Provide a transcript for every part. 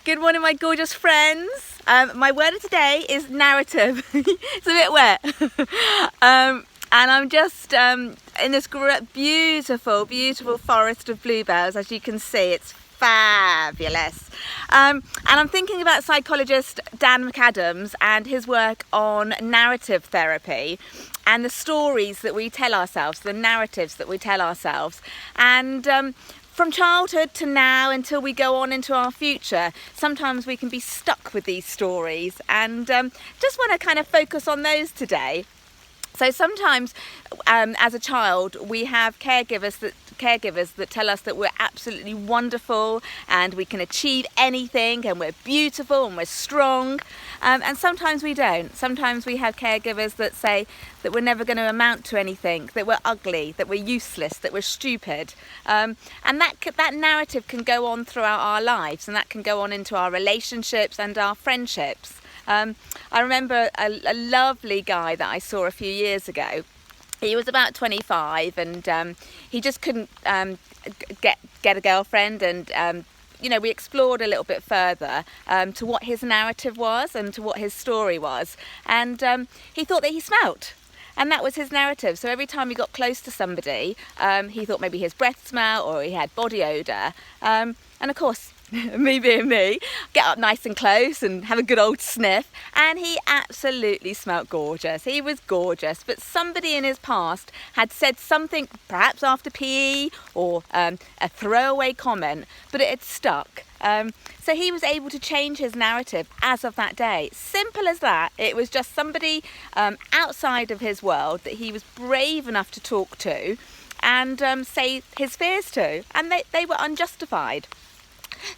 Good morning, my gorgeous friends. My word of today is narrative. It's a bit wet. And I'm just in this beautiful, beautiful forest of bluebells. As you can see, it's fabulous. And I'm thinking about psychologist Dan McAdams and his work on narrative therapy and the stories that we tell ourselves, the narratives that we tell ourselves. And from childhood to now until we go on into our future, sometimes we can be stuck with these stories, and just want to kind of focus on those today. So sometimes as a child we have caregivers that tell us that we're absolutely wonderful and we can achieve anything and we're beautiful and we're strong, and sometimes we don't. Sometimes we have caregivers that say that we're never going to amount to anything, that we're ugly, that we're useless, that we're stupid, and that narrative can go on throughout our lives, and that can go on into our relationships and our friendships. I remember a lovely guy that I saw a few years ago. He was about 25 and he just couldn't get a girlfriend, and we explored a little bit further to what his narrative was and to what his story was, and he thought that he smelt. And that was his narrative. So every time he got close to somebody, he thought maybe his breath smelled or he had body odour. And of course, me being me, get up nice and close and have a good old sniff, and he absolutely smelt gorgeous. He was gorgeous, but somebody in his past had said something, perhaps after PE or a throwaway comment, but it had stuck. So he was able to change his narrative as of that day. Simple as that. It was just somebody outside of his world that he was brave enough to talk to and say his fears to, and they were unjustified.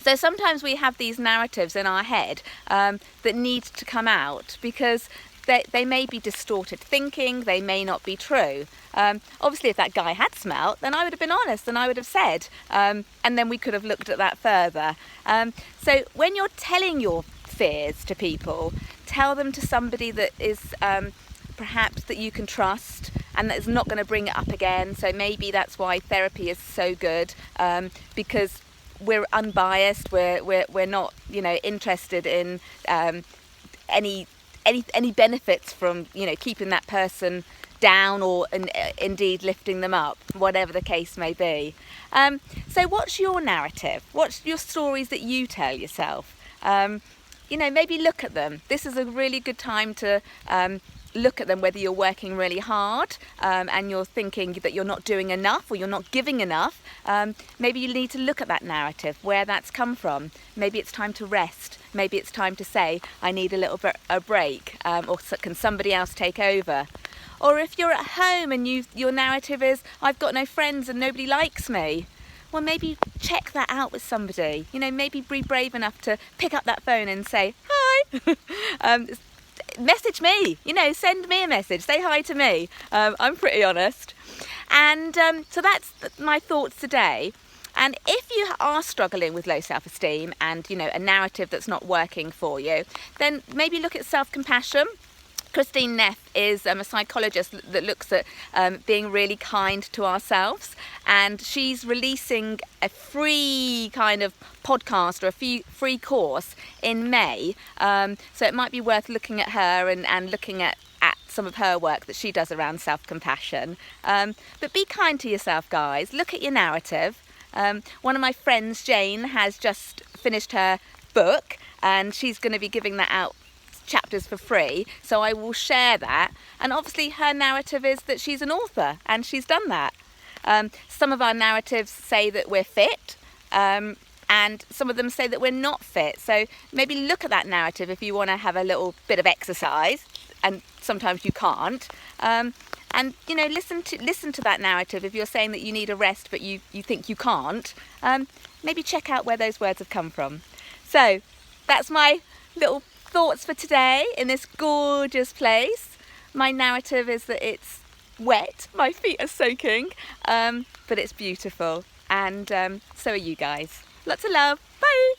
So sometimes we have these narratives in our head that need to come out because they may be distorted thinking, they may not be true. Obviously, if that guy had smelt, then I would have been honest and I would have said, and then we could have looked at that further. So when you're telling your fears to people, tell them to somebody that is perhaps that you can trust and that is not going to bring it up again. So maybe that's why therapy is so good, because we're unbiased, we're not interested in any benefits from keeping that person down or indeed lifting them up, whatever the case may be. So what's your narrative? What's your stories that you tell yourself? Maybe look at them. This is a really good time to look at them, whether you're working really hard and you're thinking that you're not doing enough or you're not giving enough. Maybe you need to look at that narrative, where that's come from. Maybe it's time to rest. Maybe it's time to say, I need a little bit a break, or can somebody else take over? Or if you're at home and your narrative is, I've got no friends and nobody likes me. Well, maybe check that out with somebody. Maybe be brave enough to pick up that phone and say, hi. Message me, send me a message, say hi to me. I'm pretty honest. And so that's my thoughts today. And if you are struggling with low self-esteem and a narrative that's not working for you, then maybe look at self-compassion. Christine Neff is a psychologist that looks at being really kind to ourselves, and she's releasing a free kind of podcast or a free course in May, so it might be worth looking at her and looking at some of her work that she does around self-compassion. But be kind to yourself, guys. Look at your narrative. One of my friends, Jane, has just finished her book and she's going to be giving that out chapters for free, so I will share that. And obviously her narrative is that she's an author and she's done that. Some of our narratives say that we're fit, and some of them say that we're not fit. So maybe look at that narrative if you want to have a little bit of exercise, and sometimes you can't. And listen to that narrative. If you're saying that you need a rest but you think you can't, maybe check out where those words have come from. So that's my little thoughts for today in this gorgeous place. My narrative is that it's wet, my feet are soaking, but it's beautiful, and so are you guys. Lots of love. Bye.